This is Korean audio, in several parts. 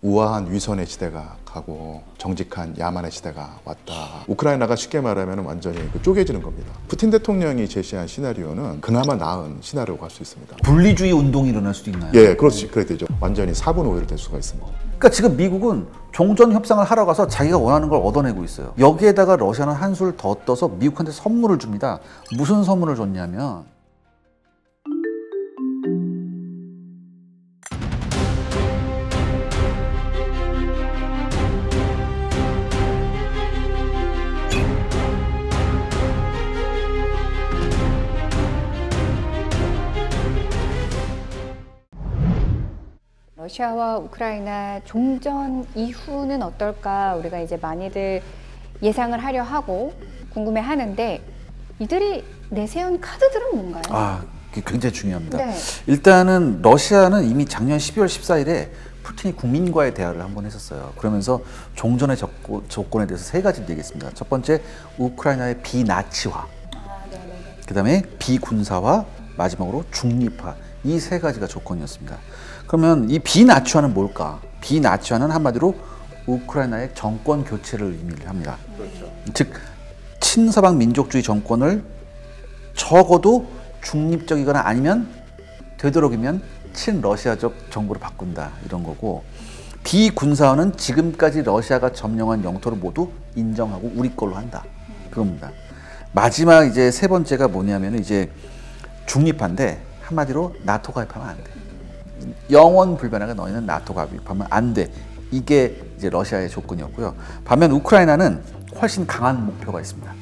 우아한 위선의 시대가 가고 정직한 야만의 시대가 왔다. 우크라이나가 쉽게 말하면 완전히 쪼개지는 겁니다. 푸틴 대통령이 제시한 시나리오는 그나마 나은 시나리오가 할 수 있습니다. 분리주의 운동이 일어날 수도 있나요? 예, 그렇지. 그래 되죠. 완전히 4분 5일이 될 수가 있습니다. 그러니까 지금 미국은 종전 협상을 하러 가서 자기가 원하는 걸 얻어내고 있어요. 여기에다가 러시아는 한술 더 떠서 미국한테 선물을 줍니다. 무슨 선물을 줬냐면 러시아와 우크라이나 종전 이후는 어떨까 우리가 이제 많이들 예상을 하려 하고 궁금해 하는데 이들이 내세운 카드들은 뭔가요? 아, 굉장히 중요합니다. 네. 일단은 러시아는 이미 작년 12월 14일에 푸틴이 국민과의 대화를 한번 했었어요. 그러면서 종전의 조건에 대해서 세 가지를 얘기했습니다. 첫 번째, 우크라이나의 비나치화. 그 다음에 비군사화, 마지막으로 중립화. 이 세 가지가 조건이었습니다. 그러면 이 비나치화는 뭘까? 비나치화는 한마디로 우크라이나의 정권 교체를 의미를 합니다. 그렇죠. 즉 친서방 민족주의 정권을 적어도 중립적이거나 아니면 되도록이면 친러시아적 정부로 바꾼다 이런 거고, 비군사화는 지금까지 러시아가 점령한 영토를 모두 인정하고 우리 걸로 한다 그겁니다. 마지막 이제 세 번째가 뭐냐면 이제 중립화인데 한마디로 나토 가입하면 안 돼. 영원 불변하게 너희는 나토 가입하면 안 돼. 이게 이제 러시아의 조건이었고요. 반면 우크라이나는 훨씬 강한 목표가 있습니다.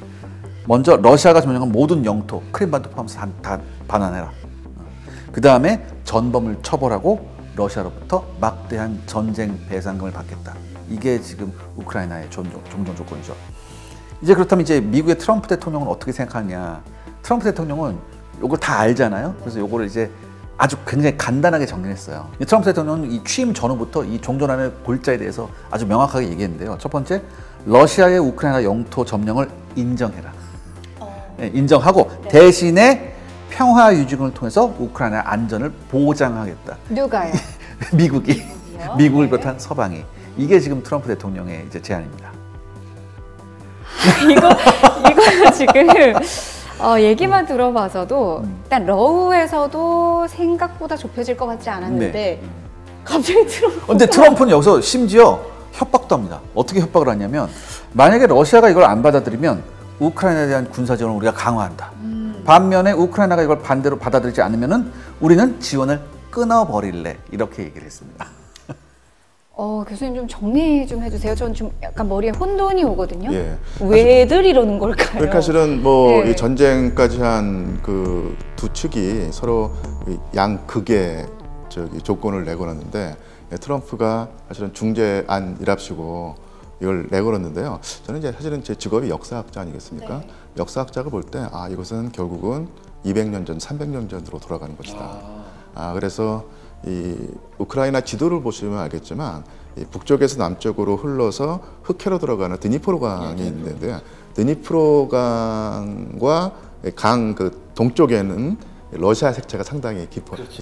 먼저 러시아가 점령한 모든 영토, 크림반도 포함해서 다 반환해라. 그 다음에 전범을 처벌하고 러시아로부터 막대한 전쟁 배상금을 받겠다. 이게 지금 우크라이나의 종전 조건이죠. 이제 그렇다면 이제 미국의 트럼프 대통령은 어떻게 생각하냐? 트럼프 대통령은 이걸 다 알잖아요. 그래서 이거를 이제 아주 굉장히 간단하게 정리했어요. 트럼프 대통령은 이 취임 전후부터 이 종전안의 골자에 대해서 아주 명확하게 얘기했는데요. 첫 번째, 러시아의 우크라이나 영토 점령을 인정해라. 네, 인정하고 네. 대신에 평화 유지군을 통해서 우크라이나 안전을 보장하겠다. 누가요? 미국이. 미국을 비롯한 서방이. 이게 지금 트럼프 대통령의 이제 제안입니다. 이거 지금 얘기만 들어봐서도 일단 러우에서도 생각보다 좁혀질 것 같지 않았는데 네. 갑자기 트럼프. 근데 트럼프는 여기서 심지어 협박도 합니다. 어떻게 협박을 하냐면 만약에 러시아가 이걸 안 받아들이면 우크라이나에 대한 군사 지원을 우리가 강화한다. 반면에 우크라이나가 이걸 반대로 받아들이지 않으면은 우리는 지원을 끊어버릴래. 이렇게 얘기를 했습니다. 교수님 좀 정리 좀 해주세요. 전 좀 약간 머리에 혼돈이 오거든요. 예. 왜들 이러는 걸까요? 그러니까 사실은 뭐 네. 이 전쟁까지 한 그 두 측이 서로 양극의 조건을 내걸었는데 트럼프가 사실은 중재안이랍시고 이걸 내걸었는데요. 저는 이제 사실은 제 직업이 역사학자 아니겠습니까? 네. 역사학자가 볼 때 이것은 결국은 200년 전, 300년 전으로 돌아가는 것이다. 그래서 이 우크라이나 지도를 보시면 알겠지만 이 북쪽에서 남쪽으로 흘러서 흑해로 들어가는 드니프로강이 있는데 드니프로강과 강 그 동쪽에는 러시아 색채가 상당히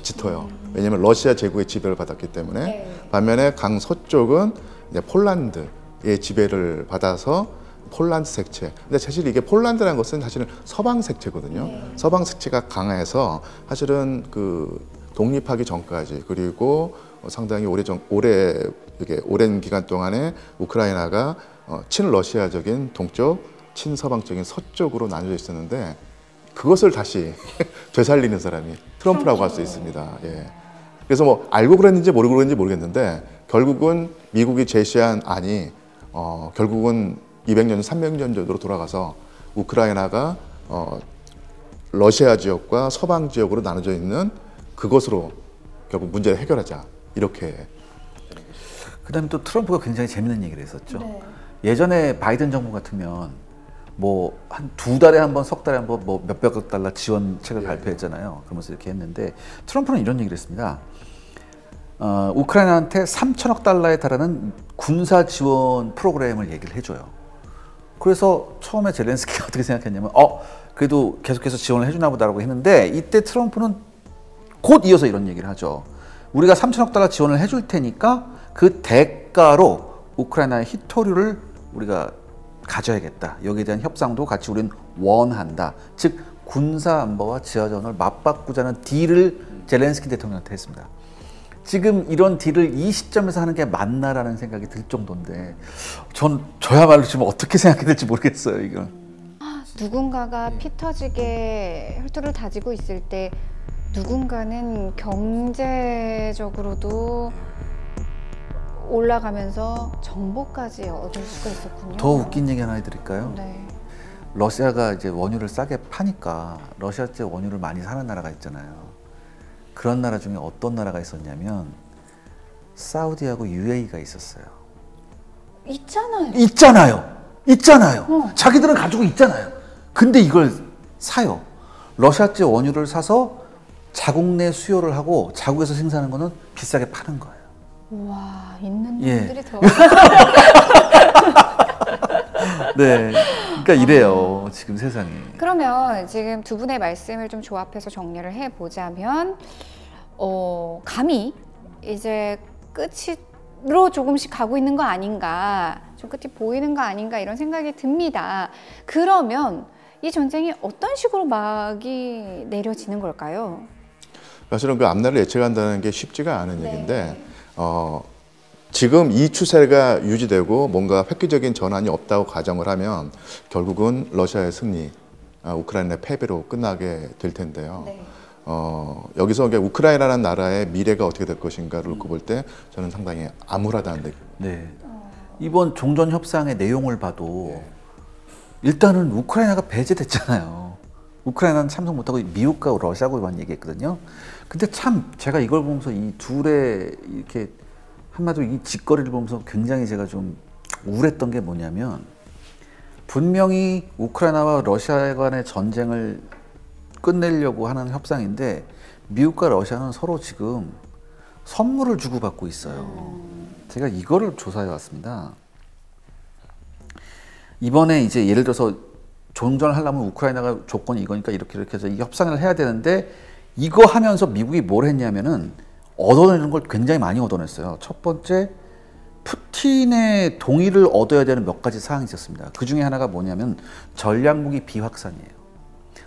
짙어요. 왜냐하면 러시아 제국의 지배를 받았기 때문에. 네. 반면에 강 서쪽은 이제 폴란드의 지배를 받아서 폴란드 색채. 근데 사실 이게 폴란드라는 것은 사실은 서방 색채거든요. 네. 서방 색채가 강해서 사실은 그 독립하기 전까지 그리고 상당히 오랜 기간 동안에 우크라이나가 친러시아적인 동쪽, 친서방적인 서쪽으로 나뉘어져 있었는데 그것을 다시 되살리는 사람이 트럼프라고 할 수 있습니다. 예. 그래서 뭐 알고 그랬는지 모르고 그랬는지 모르겠는데 결국은 미국이 제시한 안이 결국은 200년, 300년 전으로 돌아가서 우크라이나가 러시아 지역과 서방 지역으로 나눠져 있는 그것으로 결국 문제를 해결하자 이렇게. 그다음에 또 트럼프가 굉장히 재밌는 얘기를 했었죠. 네. 예전에 바이든 정부 같으면 뭐 한 2달에 한 번, 석 달에 한 번 뭐 몇백억 달러 지원책을 발표했잖아요. 그러면서 이렇게 했는데 트럼프는 이런 얘기를 했습니다. 우크라이나한테 3천억 달러에 달하는 군사 지원 프로그램을 얘기를 해줘요. 그래서 처음에 젤렌스키가 어떻게 생각했냐면 그래도 계속해서 지원을 해주나 보다라고 했는데 이때 트럼프는 곧 이어서 이런 얘기를 하죠. 우리가 3천억 달러 지원을 해줄 테니까 그 대가로 우크라이나의 히토류를 우리가 가져야겠다. 여기에 대한 협상도 같이 우리는 원한다. 즉 군사 안보와 지하전을 맞바꾸자는 딜을 젤렌스키 대통령한테 했습니다. 지금 이런 딜을 이 시점에서 하는 게 맞나라는 생각이 들 정도인데 저야말로 지금 어떻게 생각해야 될지 모르겠어요. 이건. 누군가가 피 터지게 혈투를 다지고 있을 때 누군가는 경제적으로도 올라가면서 정보까지 얻을 수가 있었군요. 더 웃긴 얘기 하나 해드릴까요? 네. 러시아가 이제 원유를 싸게 파니까 러시아제 원유를 많이 사는 나라가 있잖아요. 그런 나라 중에 어떤 나라가 있었냐면 사우디하고 UAE가 있었어요. 있잖아요. 자기들은 가지고 있잖아요. 근데 이걸 사요. 러시아제 원유를 사서 자국 내 수요를 하고 자국에서 생산하는 거는 비싸게 파는 거예요. 와, 있는 놈들이 더. 네, 그러니까 이래요. 지금 세상이. 그러면 지금 두 분의 말씀을 좀 조합해서 정리를 해보자면 감히 이제 끝으로 조금씩 가고 있는 거 아닌가, 좀 끝이 보이는 거 아닌가 이런 생각이 듭니다. 그러면 이 전쟁이 어떤 식으로 막이 내려지는 걸까요? 사실은 그 앞날을 예측한다는 게 쉽지가 않은 얘기인데 지금 이 추세가 유지되고 뭔가 획기적인 전환이 없다고 가정을 하면 결국은 러시아의 승리, 우크라이나의 패배로 끝나게 될 텐데요. 네. 여기서 우크라이나라는 나라의 미래가 어떻게 될 것인가를 놓고 볼 때 저는 상당히 암울하다는 느낌. 네. 이번 종전 협상의 내용을 봐도 일단은 우크라이나가 배제됐잖아요. 우크라이나는 참석 못하고 미국과 러시아하고만 얘기했거든요. 근데 참 제가 이걸 보면서 이 둘의 이렇게 한마디로 이 짓거리를 보면서 굉장히 제가 좀 우울했던 게 뭐냐면 분명히 우크라이나와 러시아 간의 전쟁을 끝내려고 하는 협상인데 미국과 러시아는 서로 지금 선물을 주고받고 있어요. 제가 이거를 조사해 왔습니다. 이번에 이제 예를 들어서 종전을 하려면 우크라이나가 조건이 이거니까 이렇게 해서 이 협상을 해야 되는데 이거 하면서 미국이 뭘 했냐면은 얻어내는 걸 굉장히 많이 얻어냈어요. 첫 번째, 푸틴의 동의를 얻어야 되는 몇 가지 사항이 있었습니다. 그 중에 하나가 뭐냐면 전략무기 비확산이에요.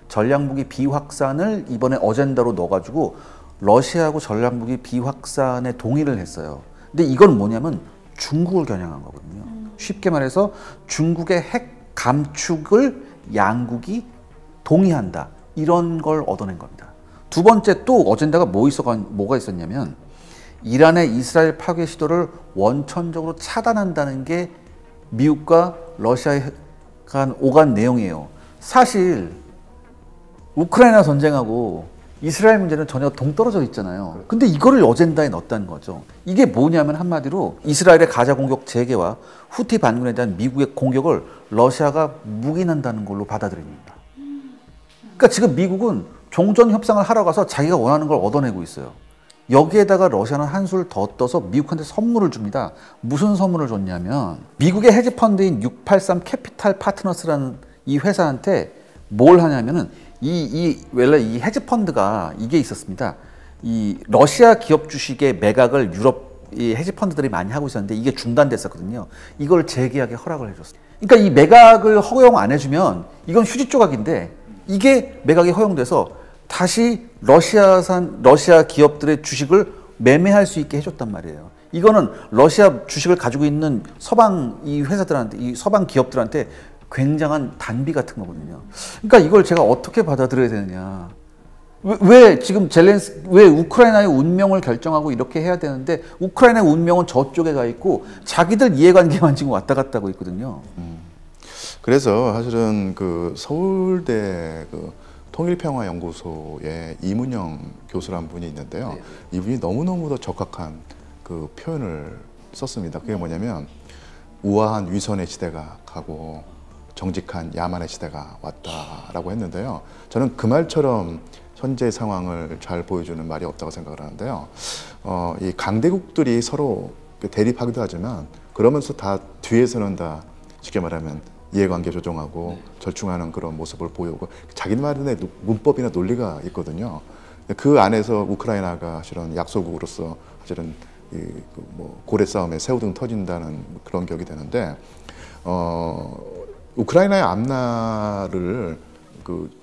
전략무기 비확산을 이번에 어젠다로 넣어가지고 러시아하고 전략무기 비확산에 동의를 했어요. 근데 이건 뭐냐면 중국을 겨냥한 거거든요. 쉽게 말해서 중국의 핵 감축을 양국이 동의한다. 이런 걸 얻어낸 겁니다. 두 번째 또 어젠다가 뭐가 있었냐면 이란의 이스라엘 파괴 시도를 원천적으로 차단한다는 게 미국과 러시아의 간 오간 내용이에요. 사실 우크라이나 전쟁하고 이스라엘 문제는 전혀 동떨어져 있잖아요. 근데 이거를 어젠다에 넣었다는 거죠. 이게 뭐냐면 한마디로 이스라엘의 가자 공격 재개와 후티 반군에 대한 미국의 공격을 러시아가 묵인한다는 걸로 받아들입니다. 그러니까 지금 미국은 종전 협상을 하러 가서 자기가 원하는 걸 얻어내고 있어요. 여기에다가 러시아는 한술 더 떠서 미국한테 선물을 줍니다. 무슨 선물을 줬냐면 미국의 헤지펀드인 683 캐피탈 파트너스라는 이 회사한테 뭘 하냐면은 원래 이 헤지펀드가 이게 있었습니다. 이 러시아 기업 주식의 매각을 유럽 이 헤지펀드들이 많이 하고 있었는데 이게 중단됐었거든요. 이걸 재계약에 허락을 해줬어요. 그러니까 이 매각을 허용 안 해주면 이건 휴지 조각인데 이게 매각이 허용돼서 다시 러시아 기업들의 주식을 매매할 수 있게 해줬단 말이에요. 이거는 러시아 주식을 가지고 있는 서방 이 회사들한테, 이 서방 기업들한테 굉장한 단비 같은 거거든요. 그러니까 이걸 제가 어떻게 받아들여야 되느냐. 왜 지금 왜 우크라이나의 운명을 결정하고 이렇게 해야 되는데 우크라이나의 운명은 저쪽에 가 있고 자기들 이해관계만 지금 왔다 갔다 하고 있거든요. 그래서 사실은 그 서울대 통일평화연구소의 이문영 교수란 분이 있는데요. 네. 이분이 너무너무도 적합한 그 표현을 썼습니다. 그게 뭐냐면 우아한 위선의 시대가 가고 정직한 야만의 시대가 왔다라고 했는데요. 저는 그 말처럼 현재 상황을 잘 보여주는 말이 없다고 생각을 하는데요. 이 강대국들이 서로 대립하기도 하지만 그러면서 다 뒤에서는 다 쉽게 말하면 이해관계 조정하고 절충하는 그런 모습을 보이고 자기만의 문법이나 논리가 있거든요. 그 안에서 우크라이나가 실은 약소국으로서 사실은 뭐 고래 싸움에 새우등 터진다는 그런 격이 되는데 우크라이나의 앞날을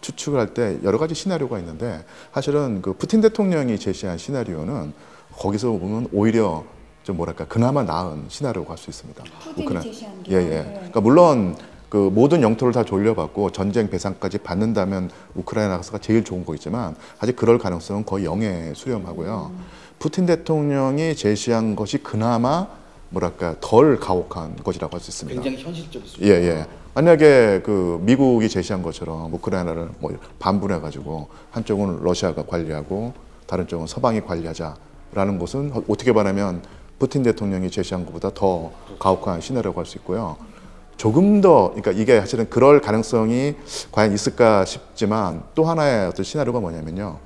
추측을 할 때 여러 가지 시나리오가 있는데 사실은 푸틴 대통령이 제시한 시나리오는 거기서 보면 오히려 좀 뭐랄까 그나마 나은 시나리오가 할 수 있습니다. 푸틴이 제시한 게. 예. 그러니까 물론 모든 영토를 다 돌려받고 전쟁 배상까지 받는다면 우크라이나가 제일 좋은 거겠지만 아직 그럴 가능성은 거의 0에 수렴하고요. 푸틴 대통령이 제시한 것이 그나마 뭐랄까 덜 가혹한 것이라고 할 수 있습니다. 굉장히 현실적일 수 있어요. 예. 만약에 미국이 제시한 것처럼 우크라이나를 뭐 반분해 가지고 한쪽은 러시아가 관리하고 다른 쪽은 서방이 관리하자라는 것은 어떻게 말하면 푸틴 대통령이 제시한 것보다 더 가혹한 시나리오가 할 수 있고요. 조금 더 그러니까 이게 사실은 그럴 가능성이 과연 있을까 싶지만 또 하나의 어떤 시나리오가 뭐냐면요.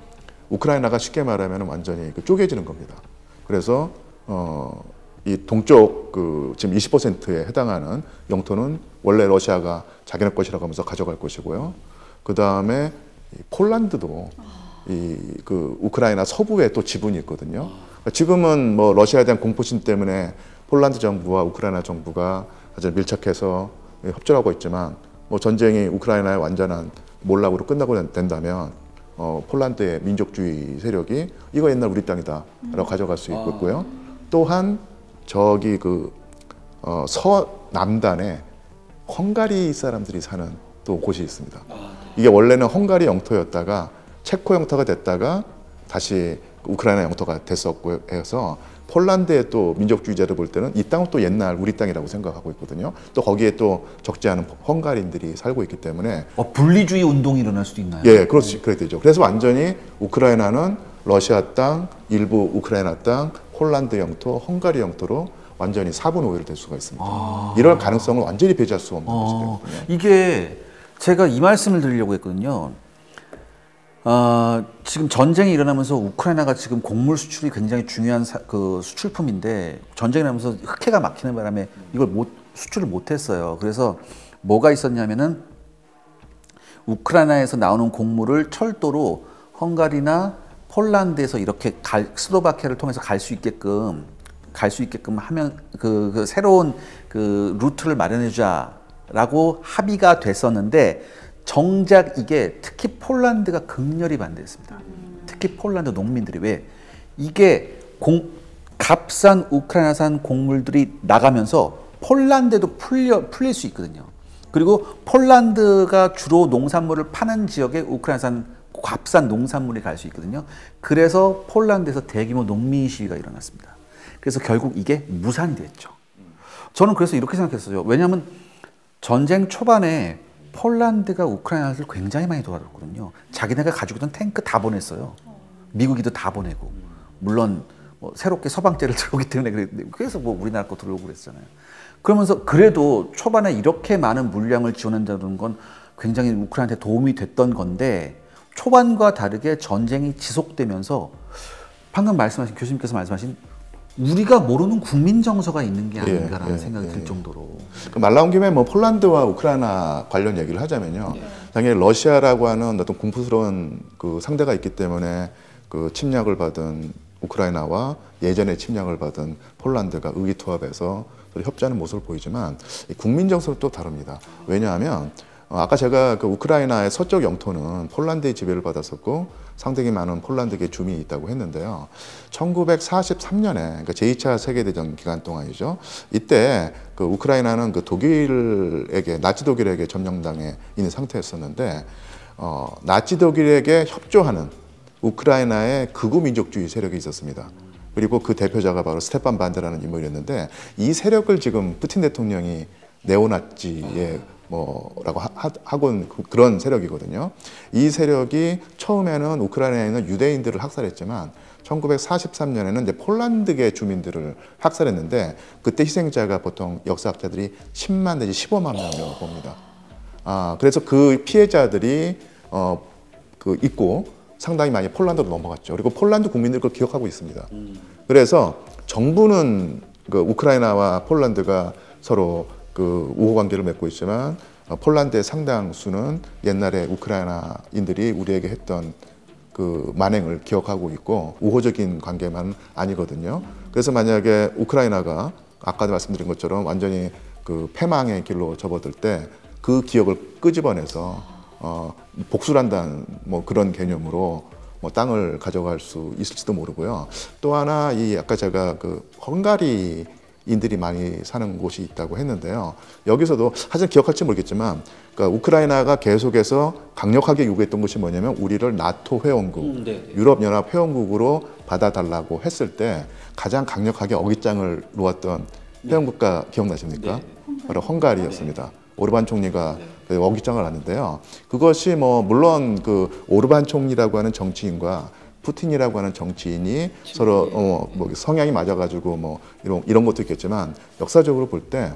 우크라이나가 쉽게 말하면 완전히 쪼개지는 겁니다. 그래서 이 동쪽 지금 20%에 해당하는 영토는 원래 러시아가 자기네 것이라고 하면서 가져갈 것이고요. 그 다음에 폴란드도 우크라이나 서부에 또 지분이 있거든요. 지금은 뭐 러시아에 대한 공포심 때문에 폴란드 정부와 우크라이나 정부가 아주 밀착해서 협조하고 있지만 뭐 전쟁이 우크라이나의 완전한 몰락으로 끝나고 된다면 폴란드의 민족주의 세력이 이거 옛날 우리 땅이다라고 가져갈 수 있고요. 또한 저기 서남단에 헝가리 사람들이 사는 또 곳이 있습니다. 이게 원래는 헝가리 영토였다가 체코 영토가 됐다가 다시 우크라이나 영토가 됐었고 해서 폴란드의 또 민족주의자를 볼 때는 이 땅은 또 옛날 우리 땅이라고 생각하고 있거든요. 또 거기에 또 적지 않은 헝가리인들이 살고 있기 때문에 분리주의 운동이 일어날 수도 있나요? 예, 그렇게 되죠. 그래서 완전히 우크라이나는 러시아 땅, 일부 우크라이나 땅, 폴란드 영토, 헝가리 영토로 완전히 4분 5일 될 수가 있습니다. 이럴 가능성을 완전히 배제할 수 없는 것이거든요. 이게 제가 이 말씀을 드리려고 했거든요. 지금 전쟁이 일어나면서 우크라이나가 지금 곡물 수출이 굉장히 중요한 수출품인데 전쟁이 일어나면서 흑해가 막히는 바람에 이걸 수출을 못했어요. 그래서 뭐가 있었냐면은 우크라이나에서 나오는 곡물을 철도로 헝가리나 폴란드에서 이렇게 스로바키아를 통해서 갈 수 있게끔 하면 새로운 루트를 마련해주자라고 합의가 됐었는데 정작 이게 특히 폴란드가 극렬히 반대했습니다. 특히 폴란드 농민들이 왜 이게 값싼 우크라이나산 곡물들이 나가면서 폴란드에도 풀릴 수 있거든요. 그리고 폴란드가 주로 농산물을 파는 지역에 우크라이나산 값싼 농산물이 갈 수 있거든요. 그래서 폴란드에서 대규모 농민 시위가 일어났습니다. 그래서 결국 이게 무산이 됐죠. 저는 그래서 이렇게 생각했어요. 왜냐하면 전쟁 초반에 폴란드가 우크라이나를 굉장히 많이 도와줬거든요. 자기네가 가지고 있던 탱크 다 보냈어요. 미국이도 다 보내고. 물론 뭐 새롭게 서방제를 들어오기 때문에 그래서 뭐 우리나라 거 들어오고 그랬잖아요. 그러면서 그래도 초반에 이렇게 많은 물량을 지원한다는 건 굉장히 우크라이나한테 도움이 됐던 건데 초반과 다르게 전쟁이 지속되면서 방금 말씀하신 교수님께서 말씀하신 우리가 모르는 국민 정서가 있는 게 아닌가라는 생각이 들 정도로. 말 나온 김에 뭐 폴란드와 우크라이나 관련 얘기를 하자면요. 당연히 러시아라고 하는 어떤 공포스러운 상대가 있기 때문에 침략을 받은 우크라이나와 예전에 침략을 받은 폴란드가 의기투합해서 협조하는 모습을 보이지만 국민 정서는 또 다릅니다. 왜냐하면 아까 제가 우크라이나의 서쪽 영토는 폴란드의 지배를 받았었고 상당히 많은 폴란드계 주민이 있다고 했는데요. 1943년에 그러니까 제2차 세계대전 기간 동안이죠. 이때 우크라이나는 독일에게 나치 독일에게 점령당해 있는 상태였었는데 나치 독일에게 협조하는 우크라이나의 극우 민족주의 세력이 있었습니다. 그리고 그 대표자가 바로 스테판 반데라는 인물이었는데 이 세력을 지금 푸틴 대통령이 네오나치의 뭐라고 하곤 그런 세력이거든요. 이 세력이 처음에는 우크라이나에 있는 유대인들을 학살했지만 1943년에는 이제 폴란드계 주민들을 학살했는데 그때 희생자가 보통 역사학자들이 10만 내지 15만 명이라고 봅니다. 그래서 그 피해자들이 있고 상당히 많이 폴란드로 넘어갔죠. 그리고 폴란드 국민들 그걸 기억하고 있습니다. 그래서 정부는 우크라이나와 폴란드가 서로 우호 관계를 맺고 있지만 폴란드의 상당수는 옛날에 우크라이나인들이 우리에게 했던 그 만행을 기억하고 있고 우호적인 관계만 아니거든요. 그래서 만약에 우크라이나가 아까도 말씀드린 것처럼 완전히 그 패망의 길로 접어들 때 그 기억을 끄집어내서 복수를 한다는 뭐 그런 개념으로 뭐 땅을 가져갈 수 있을지도 모르고요. 또 하나 이 아까 제가 그 헝가리인들이 많이 사는 곳이 있다고 했는데요. 여기서도 사실 기억할지 모르겠지만 그러니까 우크라이나가 계속해서 강력하게 요구했던 것이 뭐냐면 우리를 나토 회원국, 유럽연합 회원국으로 받아달라고 했을 때 가장 강력하게 어깃장을 놓았던 회원국가 기억나십니까? 바로 헝가리였습니다. 오르반 총리가 어깃장을 놨는데요. 그것이 뭐 물론 그 오르반 총리라고 하는 정치인과 푸틴이라고 하는 정치인이 서로 뭐 성향이 맞아가지고 뭐 이런 것도 있겠지만 역사적으로 볼 때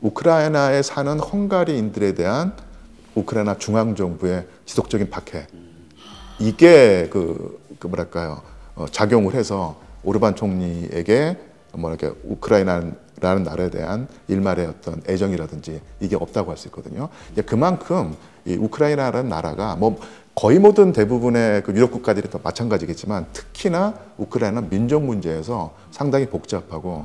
우크라이나에 사는 헝가리인들에 대한 우크라이나 중앙 정부의 지속적인 박해 이게 그 뭐랄까요 작용을 해서 오르반 총리에게 뭐 이렇게 우크라이나라는 나라에 대한 일말의 어떤 애정이라든지 이게 없다고 할 수 있거든요. 그만큼 이 우크라이나라는 나라가 뭐 거의 모든 대부분의 그 유럽 국가들이 다 마찬가지겠지만 특히나 우크라이나 민족 문제에서 상당히 복잡하고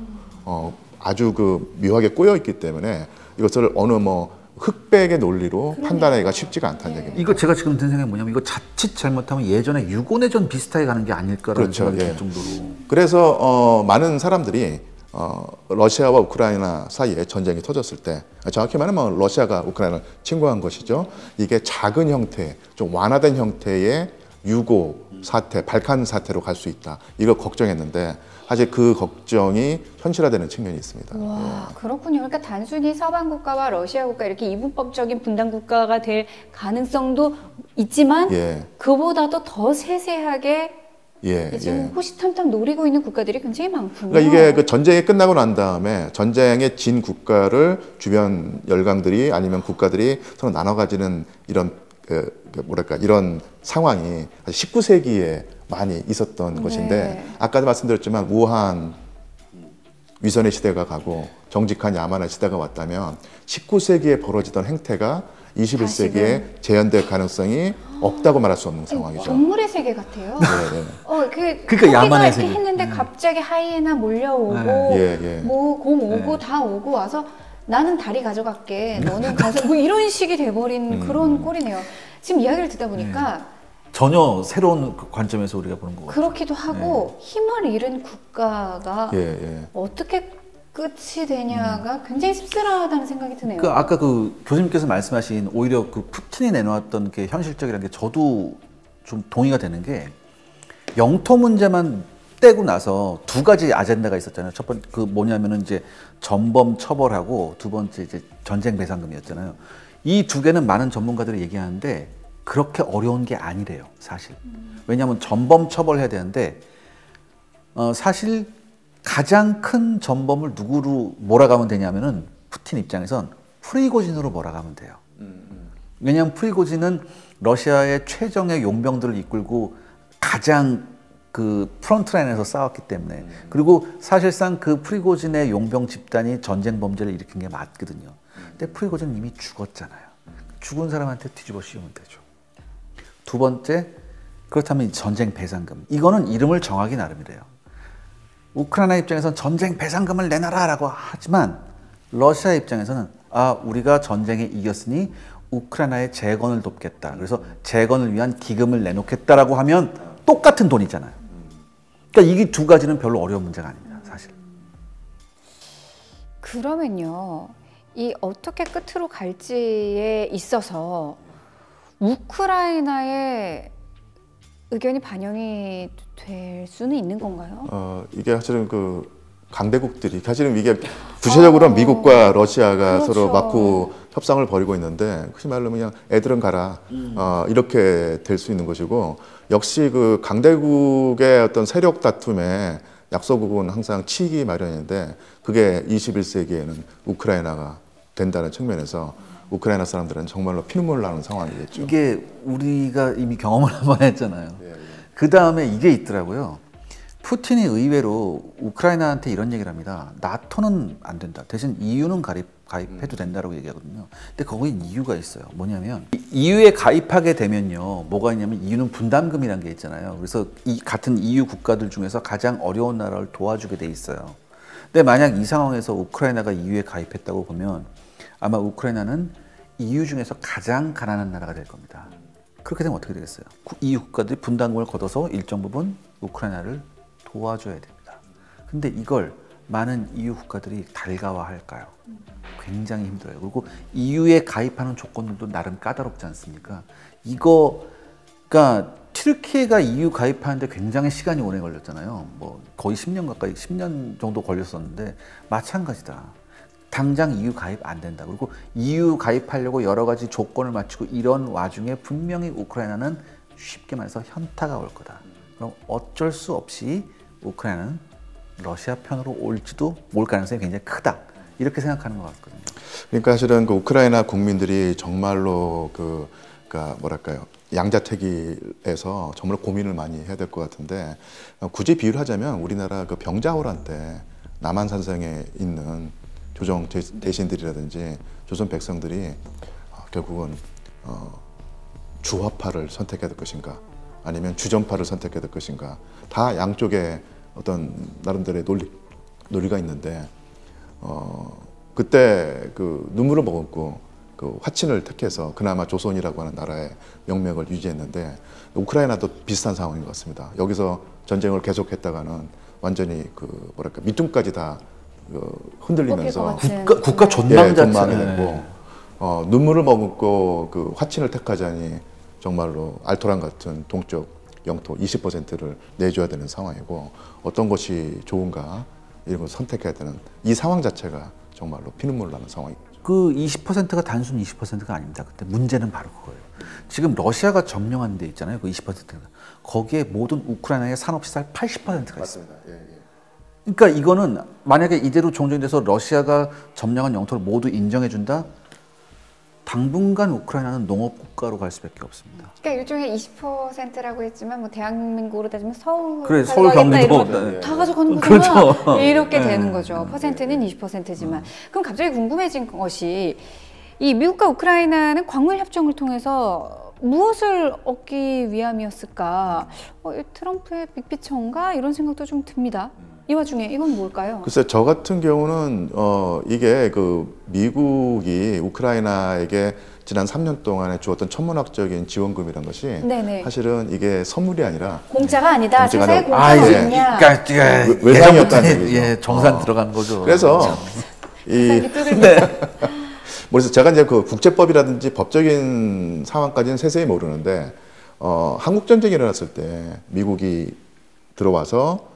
아주 그 묘하게 꼬여 있기 때문에 이것을 어느 뭐 흑백의 논리로 판단하기가 쉽지가 않다는 얘기입니다. 이거 제가 지금 든 생각이 뭐냐면 이거 자칫 잘못하면 예전에 유고내전 비슷하게 가는 게 아닐까라는 생각이 들 정도로. 그래서 많은 사람들이 러시아와 우크라이나 사이에 전쟁이 터졌을 때 정확히 말하면 러시아가 우크라이나를 침공한 것이죠. 이게 작은 형태, 좀 완화된 형태의 유고 사태, 발칸 사태로 갈 수 있다. 이걸 걱정했는데 사실 그 걱정이 현실화되는 측면이 있습니다. 와, 그렇군요. 그러니까 단순히 서방 국가와 러시아 국가 이렇게 이분법적인 분단 국가가 될 가능성도 있지만 그보다도 더 세세하게 지금 호시탐탐 노리고 있는 국가들이 굉장히 많군요. 그러니까 이게 그 전쟁이 끝나고 난 다음에 전쟁에 진 국가를 주변 열강들이 아니면 국가들이 서로 나눠 가지는 이런 뭐랄까 이런 상황이 19세기에 많이 있었던 것인데 아까도 말씀드렸지만 우한 위선의 시대가 가고 정직한 야만의 시대가 왔다면 19세기에 벌어지던 행태가 21세기에 재현될 가능성이 없다고 말할 수 없는 상황이죠. 동물의 세계 같아요. 그러니까 야만의 세계. 했는데 갑자기 하이에나 몰려오고 뭐 곰 오고 다 오고 와서 나는 다리 가져갈게. 너는 가서 뭐 이런 식이 돼버린 그런 꼴이네요. 지금 이야기를 듣다 보니까 전혀 새로운 관점에서 우리가 보는 것 같아요. 그렇기도 하고 힘을 잃은 국가가 어떻게 끝이 되냐가 굉장히 씁쓸하다는 생각이 드네요. 그 아까 그 교수님께서 말씀하신 오히려 그 푸틴이 내놓았던 게 현실적이라는 게 저도 좀 동의가 되는 게 영토 문제만 떼고 나서 두 가지 아젠다가 있었잖아요. 첫 번째 그 뭐냐면은 이제 전범 처벌하고 두 번째 이제 전쟁 배상금이었잖아요. 이 두 개는 많은 전문가들이 얘기하는데 그렇게 어려운 게 아니래요, 사실. 왜냐하면 전범 처벌해야 되는데 사실 가장 큰 전범을 누구로 몰아가면 되냐면은 푸틴 입장에선 프리고진으로 몰아가면 돼요. 왜냐하면 프리고진은 러시아의 최정예 용병들을 이끌고 가장 그 프론트라인에서 싸웠기 때문에 그리고 사실상 그 프리고진의 용병 집단이 전쟁 범죄를 일으킨 게 맞거든요. 근데 프리고진 이미 죽었잖아요. 죽은 사람한테 뒤집어 씌우면 되죠. 두 번째, 그렇다면 전쟁 배상금. 이거는 이름을 정하기 나름이래요. 우크라이나 입장에서는 전쟁 배상금을 내놔라라고 하지만 러시아 입장에서는 우리가 전쟁에 이겼으니 우크라이나의 재건을 돕겠다. 그래서 재건을 위한 기금을 내놓겠다라고 하면 똑같은 돈이잖아요. 그러니까 이게 두 가지는 별로 어려운 문제가 아닙니다, 사실. 그러면요, 이 어떻게 끝으로 갈지에 있어서 우크라이나의 의견이 반영이 될 수는 있는 건가요? 이게 사실은 그 강대국들이 사실은 이게 구체적으로 미국과 러시아가 서로 맞고 협상을 벌이고 있는데 흔히 말로 그냥 애들은 가라 이렇게 될 수 있는 것이고 역시 그 강대국의 어떤 세력 다툼에 약소국은 항상 치기 마련인데 그게 21세기에는 우크라이나가 된다는 측면에서 우크라이나 사람들은 정말로 피눈물 나는 상황이겠죠. 이게 우리가 이미 경험을 한번 했잖아요. 그 다음에 이게 있더라고요. 푸틴이 의외로 우크라이나한테 이런 얘기를 합니다. 나토는 안 된다. 대신 EU는 가입해도 된다고 얘기하거든요. 근데 거긴 이유가 있어요. 뭐냐면 EU에 가입하게 되면요, 뭐가 있냐면 EU는 분담금이라는 게 있잖아요. 그래서 이 같은 EU 국가들 중에서 가장 어려운 나라를 도와주게 돼 있어요. 근데 만약 이 상황에서 우크라이나가 EU에 가입했다고 보면 아마 우크라이나는 EU 중에서 가장 가난한 나라가 될 겁니다. 그렇게 되면 어떻게 되겠어요? EU 국가들이 분담금을 걷어서 일정 부분 우크라이나를 도와줘야 됩니다. 근데 이걸 많은 EU 국가들이 달가워할까요? 굉장히 힘들어요. 그리고 EU에 가입하는 조건들도 나름 까다롭지 않습니까? 그러니까 튀르키예가 EU 가입하는데 굉장히 시간이 오래 걸렸잖아요. 뭐 거의 10년 가까이, 10년 정도 걸렸었는데 마찬가지다. 당장 EU 가입 안 된다. 그리고 EU 가입하려고 여러 가지 조건을 맞추고 이런 와중에 분명히 우크라이나는 쉽게 말해서 현타가 올 거다. 그럼 어쩔 수 없이 우크라이나는 러시아 편으로 올 가능성이 굉장히 크다. 이렇게 생각하는 것 같거든요. 그러니까 사실은 그 우크라이나 국민들이 정말로 그러니까 뭐랄까요, 양자택일에서 정말 고민을 많이 해야 될 것 같은데, 굳이 비유를 하자면 우리나라 그 병자호란 때 남한산성에 있는 조정 대신들이라든지 조선 백성들이 결국은 주화파를 선택해야 될 것인가, 아니면 주전파를 선택해야 될 것인가, 다 양쪽에 어떤 나름대로의 논리가 있는데, 그때 그 눈물을 머금고 그 화친을 택해서 그나마 조선이라고 하는 나라의 명맥을 유지했는데, 우크라이나도 비슷한 상황인 것 같습니다. 여기서 전쟁을 계속했다가는 완전히 그 뭐랄까 밑둥까지 다 흔들리면서 국가 존망 존망이 되고, 눈물을 머금고 그 화친을 택하자니 정말로 알토란 같은 동쪽 영토 20%를 내줘야 되는 상황이고, 어떤 것이 좋은가 이런 걸 선택해야 되는 이 상황 자체가 정말로 피눈물 나는 상황이죠. 그 20%가 단순 20%가 아닙니다. 근데 문제는 바로 그거예요. 지금 러시아가 점령한 데 있잖아요. 그 20%가. 거기에 모든 우크라이나의 산업시설 80%가 있습니다. 그러니까 이거는 만약에 이대로 종전돼서 러시아가 점령한 영토를 모두 인정해준다? 당분간 우크라이나는 농업국가로 갈 수밖에 없습니다. 그러니까 일종의 20%라고 했지만 뭐 대한민국으로 따지면 서울, 그래, 서울 경기도 다 가져가는 거잖아. 그렇죠. 이렇게 되는 거죠. 퍼센트는 20%지만. 그럼 갑자기 궁금해진 것이, 이 미국과 우크라이나는 광물 협정을 통해서 무엇을 얻기 위함이었을까? 이 트럼프의 빅피처인가? 이런 생각도 좀 듭니다. 이 와중에 이건 뭘까요? 글쎄, 저 같은 경우는 이게 그 미국이 우크라이나에게 지난 3년 동안에 주었던 천문학적인 지원금이란 것이 네네. 사실은 이게 선물이 아니라 공짜가 아니다. 공짜가 세상에 아니라- 공짜가 예. 어딨냐. 그러니까 외상이었다는 얘기죠. 예, 정산 들어간 거죠. 그래서 이 그래서 제가 이제 그 국제법이라든지 법적인 상황까지는 세세히 모르는데, 한국 전쟁이 일어났을 때 미국이 들어와서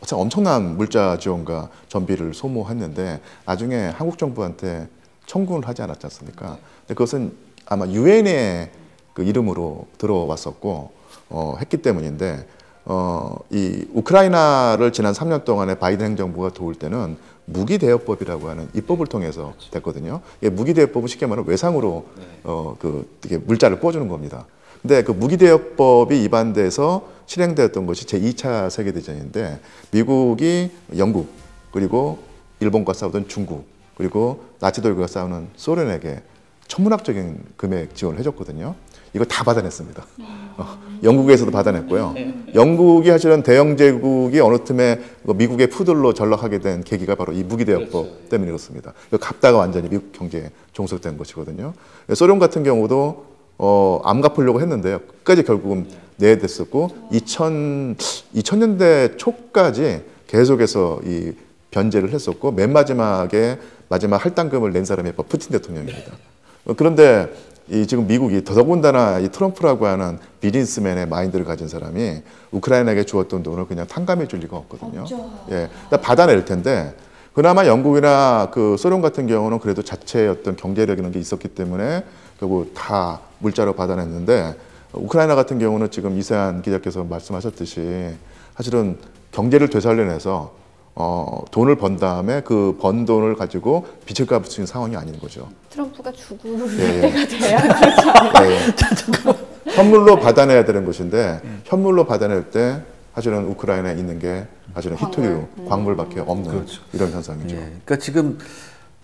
참 엄청난 물자 지원과 전비를 소모했는데 나중에 한국 정부한테 청구를 하지 않았지 않습니까? 근데 그것은 아마 유엔의 그 이름으로 들어왔었고 했기 때문인데, 이 우크라이나를 지난 3년 동안에 바이든 행정부가 도울 때는 무기대여법이라고 하는 입법을 통해서 됐거든요. 무기대여법은 쉽게 말하면 외상으로 이게 물자를 꿔주는 겁니다. 근데 그 무기대여법이 위반돼서 실행되었던 것이 제2차 세계대전인데, 미국이 영국, 그리고 일본과 싸우던 중국, 그리고 나치들과 싸우는 소련에게 천문학적인 금액 지원을 해줬거든요. 이거 다 받아냈습니다. 영국에서도 받아냈고요. 영국이 사실은 대영 제국이 어느 틈에 미국의 푸들로 전락하게 된 계기가 바로 이 무기대여법 때문에 그렇습니다. 갚다가 완전히 미국 경제에 종속된 것이거든요. 소련 같은 경우도 안 갚으려고 했는데요. 끝까지 결국은 내야 됐었고, 2000년대 초까지 계속해서 이 변제를 했었고, 맨 마지막에 마지막 할당금을 낸 사람이 푸틴 대통령입니다. 그런데 지금 미국이 더더군다나 이 트럼프라고 하는 비즈니스맨의 마인드를 가진 사람이 우크라이나에게 주었던 돈을 그냥 탕감해 줄 리가 없거든요. 예, 받아낼 텐데, 그나마 영국이나 그 소련 같은 경우는 그래도 자체의 어떤 경제력 이런 게 있었기 때문에 결국 다 물자로 받아냈는데, 우크라이나 같은 경우는 지금 이세한 기자께서 말씀하셨듯이 사실은 경제를 되살려내서 돈을 번 다음에 그 번 돈을 가지고 빚을 갚을 수 있는 상황이 아닌 거죠. 트럼프가 죽을 때가 돼야 그렇죠. 현물로 받아내야 되는 것인데, 현물로 받아낼 때 사실은 우크라이나에 있는 게 사실은 히토류, 광물밖에 없는 이런 현상이죠. 그러니까 지금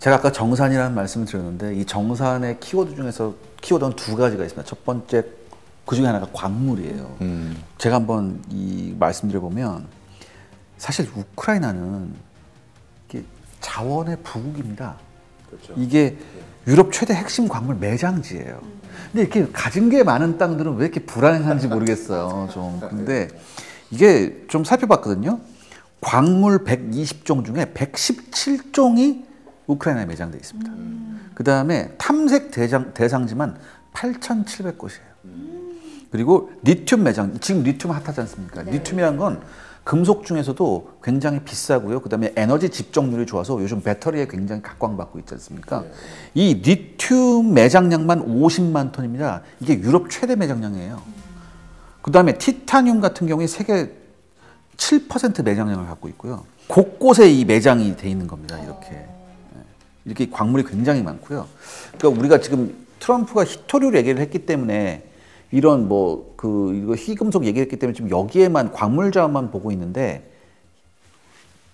제가 아까 정산이라는 말씀을 드렸는데 이 정산의 키워드 중에서 키워드는 두 가지가 있습니다. 첫 번째 그 중에 하나가 광물이에요. 제가 한번 이 말씀드려보면 사실 우크라이나는 이게 자원의 부국입니다. 그렇죠. 이게 유럽 최대 핵심 광물 매장지예요. 근데 이렇게 가진 게 많은 땅들은 왜 이렇게 불안한지 모르겠어요. 좀. 근데 이게 좀 살펴봤거든요. 광물 120종 중에 117종이 우크라이나에 매장되어 있습니다. 그 다음에 탐색 대상지만 8,700곳이에요. 그리고 리튬 매장, 지금 리튬 핫하지 않습니까? 네. 리튬이란 건 금속 중에서도 굉장히 비싸고요. 그 다음에 에너지 집적률이 좋아서 요즘 배터리에 굉장히 각광받고 있지 않습니까? 이 리튬 매장량만 50만 톤입니다. 이게 유럽 최대 매장량이에요. 그 다음에 티타늄 같은 경우에 세계 7% 매장량을 갖고 있고요. 곳곳에 이 매장이 돼 있는 겁니다. 이렇게 광물이 굉장히 많고요. 그러니까 우리가 지금 트럼프가 히토류 얘기를 했기 때문에 이런 이거 희금속 얘기를 했기 때문에 지금 여기에만 광물 자원만 보고 있는데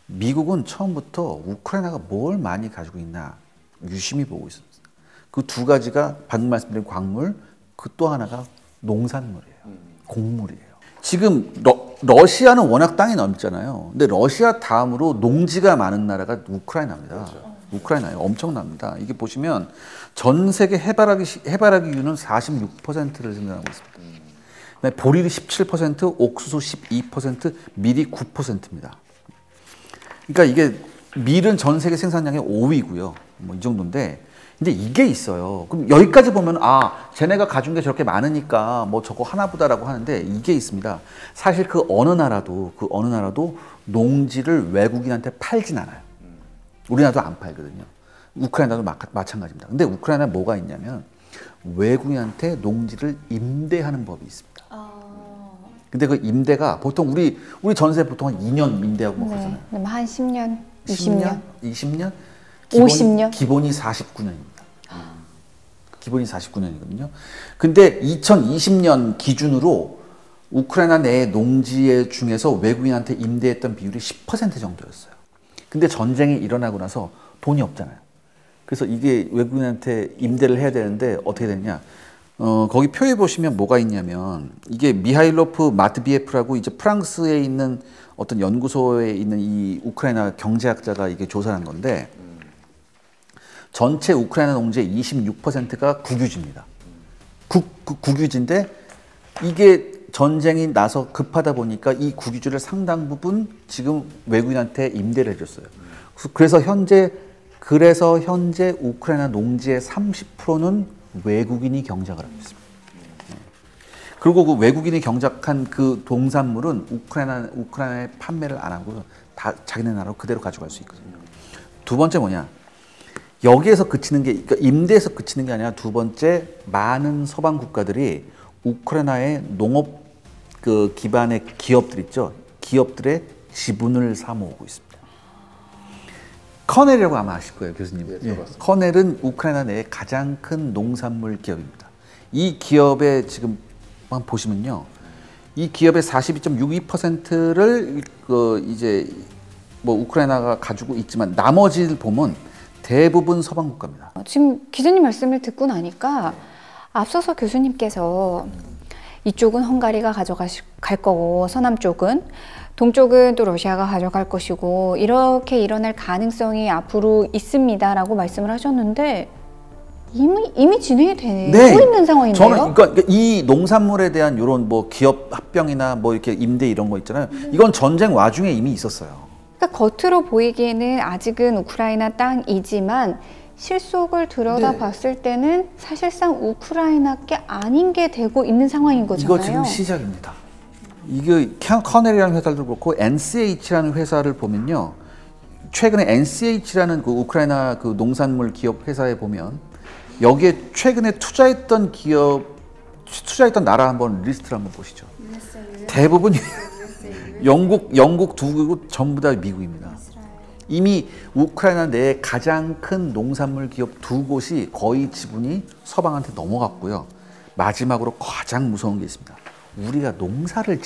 미국은 처음부터 우크라이나가 뭘 많이 가지고 있나 유심히 보고 있습니다. 그 두 가지가 방금 말씀드린 광물, 그 또 하나가 농산물이에요. 곡물이에요. 지금 러시아는 워낙 땅이 넓잖아요. 근데 러시아 다음으로 농지가 많은 나라가 우크라이나입니다. 그렇죠. 우크라이나요. 엄청납니다. 이게 보시면 전 세계 해바라기유는 46%를 생산하고 있습니다. 보리리 17%, 옥수수 12%, 밀이 9%입니다. 그러니까 이게 밀은 전 세계 생산량의 5위고요. 뭐 이 정도인데, 근데 이게 있어요. 그럼 여기까지 보면 쟤네가 가진 게 저렇게 많으니까 뭐 저거 하나보다라고 하는데 이게 있습니다. 사실 그 어느 나라도 농지를 외국인한테 팔진 않아요. 우리나라도 안 팔거든요. 우크라이나도 마찬가지입니다. 근데 우크라이나에 뭐가 있냐면 외국인한테 농지를 임대하는 법이 있습니다. 근데 그 임대가 보통 우리 전세 보통 한 2년 임대하고 뭐 그러잖아요. 그럼 한 10년, 20년? 20년? 50년? 기본이 49년입니다. 기본이 49년이거든요. 근데 2020년 기준으로 우크라이나 내 농지 중에서 외국인한테 임대했던 비율이 10% 정도였어요. 근데 전쟁이 일어나고 나서 돈이 없잖아요. 그래서 이게 외국인한테 임대를 해야 되는데 어떻게 됐냐? 거기 표에 보시면 뭐가 있냐면 이게 미하일로프 마트비에프라고 이제 프랑스에 있는 어떤 연구소에 있는 이 우크라이나 경제학자가 이게 조사한 건데 전체 우크라이나 농지의 26%가 국유지입니다. 국유지인데 이게 전쟁이 나서 급하다 보니까 이 국유지를 상당 부분 지금 외국인한테 임대를 해줬어요. 그래서 현재 우크라이나 농지의 30%는 외국인이 경작을 하고 있습니다. 그리고 그 외국인이 경작한 그 농산물은 우크라이나에 판매를 안 하고 다 자기네 나라로 그대로 가져갈 수 있거든요. 두 번째 뭐냐? 여기에서 그치는 게, 그러니까 임대에서 그치는 게 아니라 두 번째, 많은 서방 국가들이 우크라이나의 농업 그 기반의 기업들 있죠. 기업들의 지분을 사모으고 있습니다. 커넬이라고 아마 아실 거예요, 교수님. 네, 커넬은 우크라이나 내의 가장 큰 농산물 기업입니다. 이 기업에 지금 한번 보시면요, 이 기업의 42.62%를 이제 뭐 우크라이나가 가지고 있지만 나머지를 보면 대부분 서방 국가입니다. 지금 기자님 말씀을 듣고 나니까 앞서서 교수님께서 이쪽은 헝가리가 가져갈 거고 서남 쪽은 동쪽은 또 러시아가 가져갈 것이고 이렇게 일어날 가능성이 앞으로 있습니다라고 말씀을 하셨는데 이미 진행이 되고 있는 상황인데요. 저는 그러니까 이 농산물에 대한 이런 뭐 기업 합병이나 뭐 이렇게 임대 이런 거 있잖아요. 이건 전쟁 와중에 이미 있었어요. 그러니까 겉으로 보이기에는 아직은 우크라이나 땅이지만 실속을 들여다봤을 때는 사실상 우크라이나께 아닌 게 되고 있는 상황인 거잖아요. 이거 지금 시작입니다. 이게 커넬이라는 회사도 그렇고 NCH라는 회사를 보면요, 최근에 NCH라는 그 우크라이나 그 농산물 기업 회사에 보면 여기에 최근에 투자했던 나라 한번 리스트를 한번 보시죠. 대부분 영국 두 개국 전부 다 미국입니다. 이미 우크라이나 내에 가장 큰 농산물 기업 두 곳이 거의 지분이 서방한테 넘어갔고요. 마지막으로 가장 무서운 게 있습니다. 우리가 농사를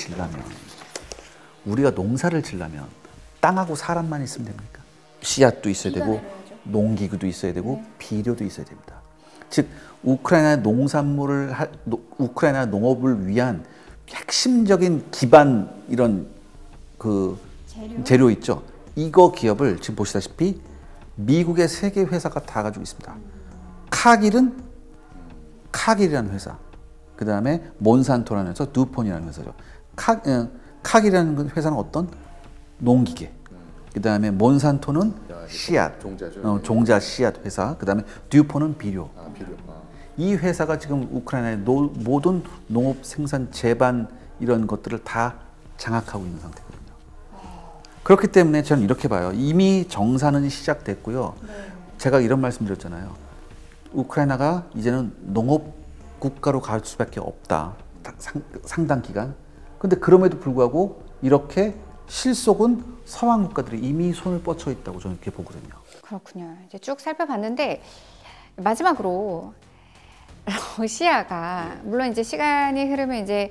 지려면 땅하고 사람만 있으면 됩니까? 씨앗도 있어야 되고 농기구도 있어야 되고 비료도 있어야 됩니다. 즉 우크라이나 농산물을 우크라이나 농업을 위한 핵심적인 기반 이런 그 재료 있죠. 이거 기업을 지금 보시다시피 미국의 3개 회사가 다 가지고 있습니다. 카길이라는 회사, 그 다음에 몬산토라는 회사, 두폰이라는 회사죠. 카길이라는 회사는 어떤 농기계, 그 다음에 몬산토는 씨앗, 종자 씨앗 회사, 그 다음에 듀폰은 비료. 이 회사가 지금 우크라이나의 모든 농업 생산 재반 이런 것들을 다 장악하고 있는 상태거든요. 그렇기 때문에 저는 이렇게 봐요. 이미 정산은 시작됐고요. 제가 이런 말씀드렸잖아요. 우크라이나가 이제는 농업 국가로 갈 수밖에 없다. 상당 기간. 근데 그럼에도 불구하고 이렇게 실속은 서방 국가들이 이미 손을 뻗쳐 있다고 저는 이렇게 보거든요. 그렇군요. 이제 쭉 살펴봤는데 마지막으로 러시아가 물론 이제 시간이 흐르면 이제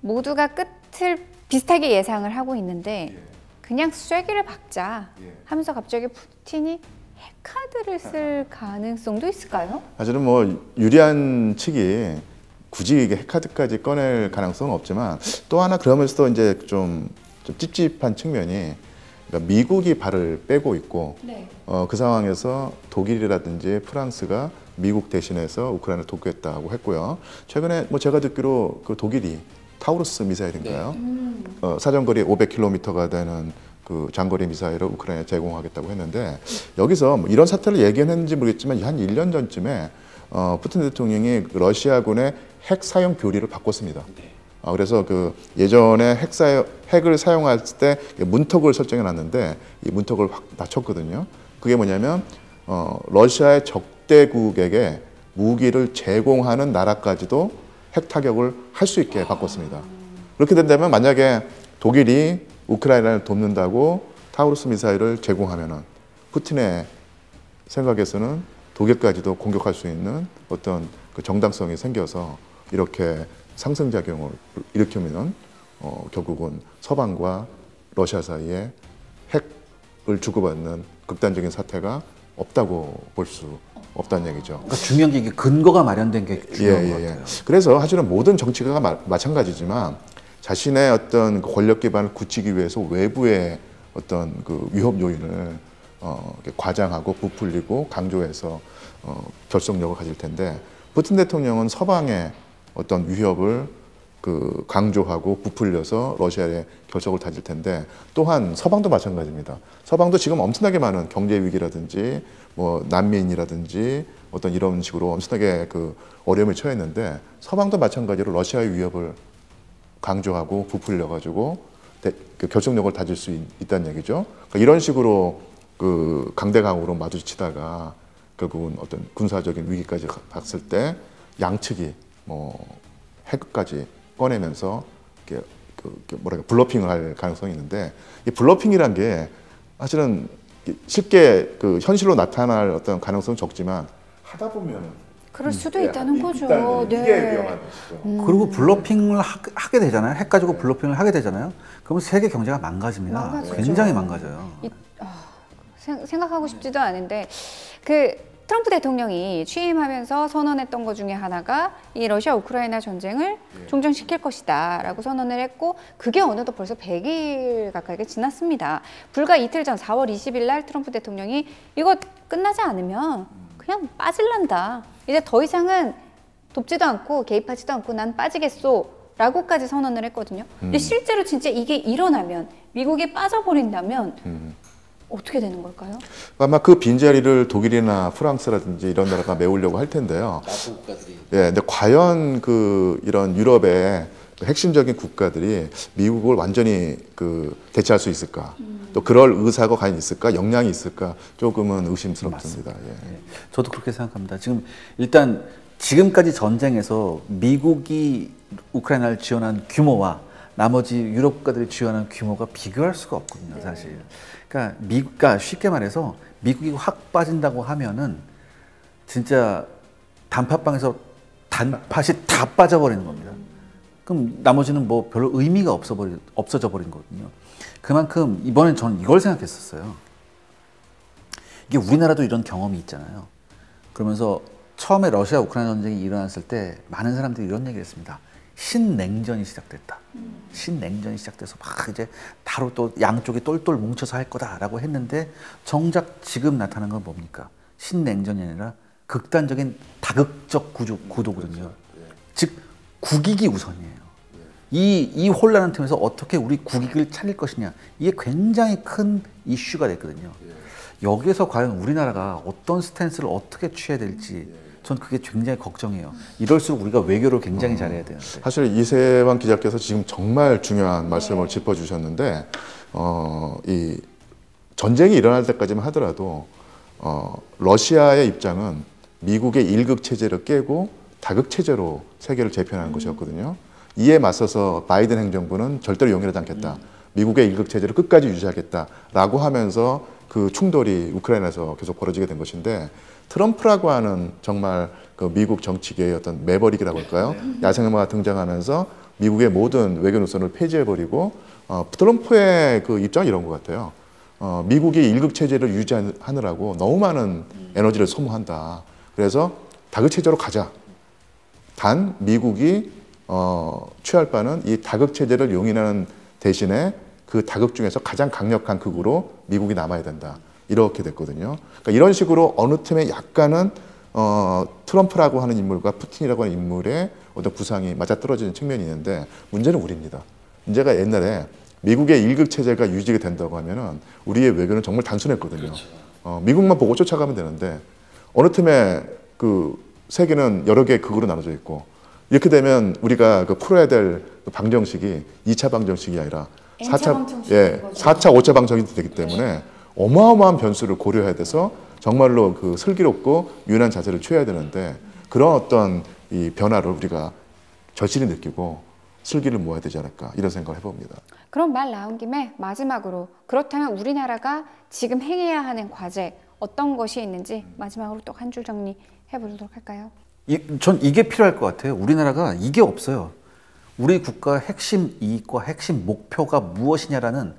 모두가 끝을 비슷하게 예상을 하고 있는데 그냥 쐐기를 박자 하면서 갑자기 푸틴이 핵카드를 쓸 가능성도 있을까요? 사실은 뭐 유리한 측이 굳이 이게 핵카드까지 꺼낼 가능성은 없지만 또 하나 그러면서도 이제 좀 찝찝한 측면이 그러니까 미국이 발을 빼고 있고 그 상황에서 독일이라든지 프랑스가 미국 대신해서 우크라이나를 돕겠다고 했고요. 최근에 뭐 제가 듣기로 그 독일이 타우루스 미사일인가요? 사정거리 500km가 되는 그 장거리 미사일을 우크라이나에 제공하겠다고 했는데 여기서 뭐 이런 사태를 얘기했는지 모르겠지만 한 1년 전쯤에 푸틴 대통령이 러시아군의 핵 사용 교리를 바꿨습니다. 그래서 그 예전에 핵을 사용할 때 문턱을 설정해 놨는데 이 문턱을 확 낮췄거든요. 그게 뭐냐면 러시아의 적대국에게 무기를 제공하는 나라까지도 핵 타격을 할 수 있게 바꿨습니다. 그렇게 된다면 만약에 독일이 우크라이나를 돕는다고 타우루스 미사일을 제공하면은 푸틴의 생각에서는 독일까지도 공격할 수 있는 어떤 그 정당성이 생겨서 이렇게 상승작용을 일으키면 결국은 서방과 러시아 사이에 핵을 주고받는 극단적인 사태가 없다고 볼 수 없다는 얘기죠. 그러니까 중요한 게 이게 근거가 마련된 게 중요한 것 같아요. 그래서 사실은 모든 정치가가 마찬가지지만 자신의 어떤 권력 기반을 굳히기 위해서 외부의 어떤 그 위협 요인을 과장하고 부풀리고 강조해서 결속력을 가질 텐데 푸틴 대통령은 서방의 어떤 위협을 그 강조하고 부풀려서 러시아의 결속을 다질 텐데 또한 서방도 마찬가지입니다. 서방도 지금 엄청나게 많은 경제 위기라든지 뭐 난민이라든지 어떤 이런 식으로 엄청나게 그 어려움에 처했는데 서방도 마찬가지로 러시아의 위협을 강조하고 부풀려 가지고 그 결속력을 다질 수 있다는 얘기죠. 그러니까 이런 식으로 그 강대강으로 마주치다가 결국은 어떤 군사적인 위기까지 갔을 때 양측이 뭐 핵까지 꺼내면서 이렇게 뭐랄까 블러핑을 할 가능성이 있는데 이 블러핑이란 게 사실은 쉽게 그 현실로 나타날 어떤 가능성은 적지만 하다 보면 그럴 수도 있다는 거죠. 이게 위험한 것이죠. 그리고 블러핑을 하게 되잖아요. 핵 가지고 블러핑을 하게 되잖아요. 그러면 세계 경제가 망가집니다. 망가지죠. 굉장히 망가져요. 생각하고 싶지도 않은데 그 트럼프 대통령이 취임하면서 선언했던 것 중에 하나가 이 러시아 우크라이나 전쟁을 종전시킬 것이다 라고 선언을 했고 그게 어느덧 벌써 100일 가까이가 지났습니다. 불과 이틀 전 4월 20일 날 트럼프 대통령이 이거 끝나지 않으면 그냥 빠질란다. 이제 더 이상은 돕지도 않고 개입하지도 않고 난 빠지겠소 라고까지 선언을 했거든요. 근데 실제로 진짜 이게 일어나면 미국이 빠져버린다면 어떻게 되는 걸까요? 아마 그 빈자리를 독일이나 프랑스라든지 이런 나라가 메우려고 할 텐데요. 나토 국가들이. 근데 과연 그 이런 유럽의 핵심적인 국가들이 미국을 완전히 그 대체할 수 있을까? 또 그럴 의사가 과연 있을까? 역량이 있을까? 조금은 의심스럽습니다. 저도 그렇게 생각합니다. 지금 일단 지금까지 전쟁에서 미국이 우크라이나를 지원한 규모와 나머지 유럽 국가들이 지원한 규모가 비교할 수가 없거든요, 사실. 그러니까 쉽게 말해서 미국이 확 빠진다고 하면은 진짜 단팥빵에서 단팥이 다 빠져버리는 겁니다. 그럼 나머지는 뭐 별로 의미가 없어져 버린 거거든요. 그만큼 이번엔 저는 이걸 생각했었어요. 이게 우리나라도 이런 경험이 있잖아요. 그러면서 처음에 러시아 우크라이나 전쟁이 일어났을 때 많은 사람들이 이런 얘기를 했습니다. 신냉전이 시작됐다. 신냉전이 시작돼서 막 이제 바로 또 양쪽이 똘똘 뭉쳐서 할 거다라고 했는데 정작 지금 나타난 건 뭡니까? 신냉전이 아니라 극단적인 다극적 구도거든요. 즉 국익이 우선이에요. 이 혼란한 틈에서 어떻게 우리 국익을 차릴 것이냐, 이게 굉장히 큰 이슈가 됐거든요. 여기에서 과연 우리나라가 어떤 스탠스를 어떻게 취해야 될지 전 그게 굉장히 걱정이에요. 이럴수록 우리가 외교를 굉장히 잘해야 되는데. 사실 이세환 기자께서 지금 정말 중요한 말씀을 짚어주셨는데 이 전쟁이 일어날 때까지만 하더라도 러시아의 입장은 미국의 일극 체제를 깨고 다극 체제로 세계를 재편하는 것이었거든요. 이에 맞서서 바이든 행정부는 절대로 용인하지 않겠다. 미국의 일극 체제를 끝까지 유지하겠다라고 하면서 그 충돌이 우크라이나에서 계속 벌어지게 된 것인데, 트럼프라고 하는 정말 그 미국 정치계의 어떤 매버릭이라고 할까요? 야생마가 등장하면서 미국의 모든 외교 노선을 폐지해버리고 트럼프의 그 입장이 이런 것 같아요. 미국이 일극 체제를 유지하느라고 너무 많은 에너지를 소모한다. 그래서 다극 체제로 가자. 단 미국이 취할 바는 이 다극 체제를 용인하는 대신에 그 다극 중에서 가장 강력한 극으로 미국이 남아야 된다. 이렇게 됐거든요. 그러니까 이런 식으로 어느 틈에 약간은 트럼프라고 하는 인물과 푸틴이라고 하는 인물의 어떤 구상이 맞아떨어지는 측면이 있는데, 문제는 우리입니다. 문제가 옛날에 미국의 일극 체제가 유지가 된다고 하면은 우리의 외교는 정말 단순했거든요. 미국만 보고 쫓아가면 되는데, 어느 틈에 그 세계는 여러 개의 극으로 나눠져 있고, 이렇게 되면 우리가 그 풀어야 될 방정식이 2차 방정식이 아니라 4차, 4차, 5차 방정식이 되기 때문에 어마어마한 변수를 고려해야 돼서 정말로 그 슬기롭고 유연한 자세를 취해야 되는데, 그런 어떤 이 변화를 우리가 절실히 느끼고 슬기를 모아야 되지 않을까, 이런 생각을 해봅니다. 그럼 말 나온 김에 마지막으로, 그렇다면 우리나라가 지금 행해야 하는 과제 어떤 것이 있는지 마지막으로 또 한 줄 정리해 보도록 할까요? 전 이게 필요할 것 같아요. 우리나라가 이게 없어요. 우리 국가 핵심 이익과 핵심 목표가 무엇이냐라는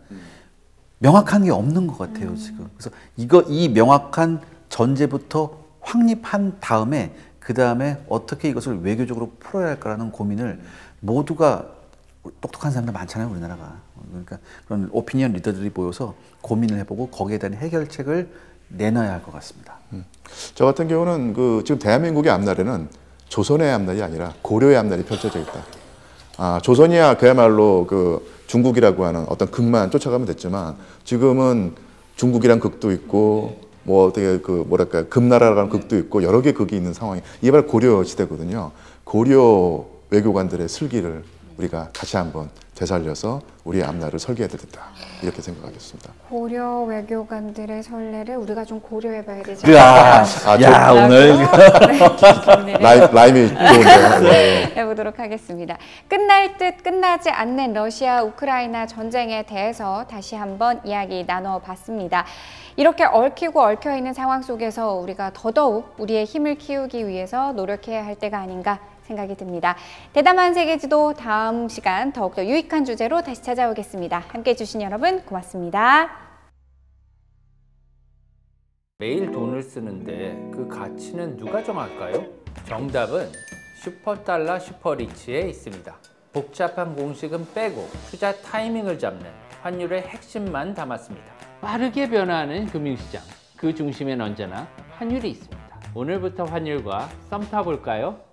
명확한 게 없는 것 같아요, 지금. 그래서 이 명확한 전제부터 확립한 다음에 그 다음에 어떻게 이것을 외교적으로 풀어야 할까라는 고민을 모두가, 똑똑한 사람들 많잖아요, 우리나라가. 그러니까 그런 오피니언 리더들이 모여서 고민을 해보고 거기에 대한 해결책을 내놔야 할 것 같습니다. 저 같은 경우는 그 지금 대한민국의 앞날에는 조선의 앞날이 아니라 고려의 앞날이 펼쳐져 있다. 조선이야 그야말로 그 중국이라고 하는 어떤 극만 쫓아가면 됐지만, 지금은 중국이란 극도 있고 뭐 어떻게 그 뭐랄까 금나라라는 극도 있고 여러 개 극이 있는 상황이, 이게 바로 고려 시대거든요. 고려 외교관들의 슬기를 우리가 다시 한번 되살려서 우리의 앞날을 설계해야 되겠다, 이렇게 생각하겠습니다. 고려 외교관들의 선례를 우리가 좀 고려해봐야 되지 야, 않을까? 오늘 라임이 좋은데요. 네. 해보도록 하겠습니다. 끝날 듯 끝나지 않는 러시아 우크라이나 전쟁에 대해서 다시 한번 이야기 나눠봤습니다. 이렇게 얽히고 얽혀있는 상황 속에서 우리가 더더욱 우리의 힘을 키우기 위해서 노력해야 할 때가 아닌가 생각이 듭니다. 대담한 세계지도 다음 시간 더욱더 유익한 주제로 다시 찾아오겠습니다. 함께해 주신 여러분 고맙습니다. 매일 돈을 쓰는데 그 가치는 누가 정할까요? 정답은 슈퍼달러 슈퍼리치에 있습니다. 복잡한 공식은 빼고 투자 타이밍을 잡는 환율의 핵심만 담았습니다. 빠르게 변화하는 금융시장, 그 중심엔 언제나 환율이 있습니다. 오늘부터 환율과 썸 타볼까요?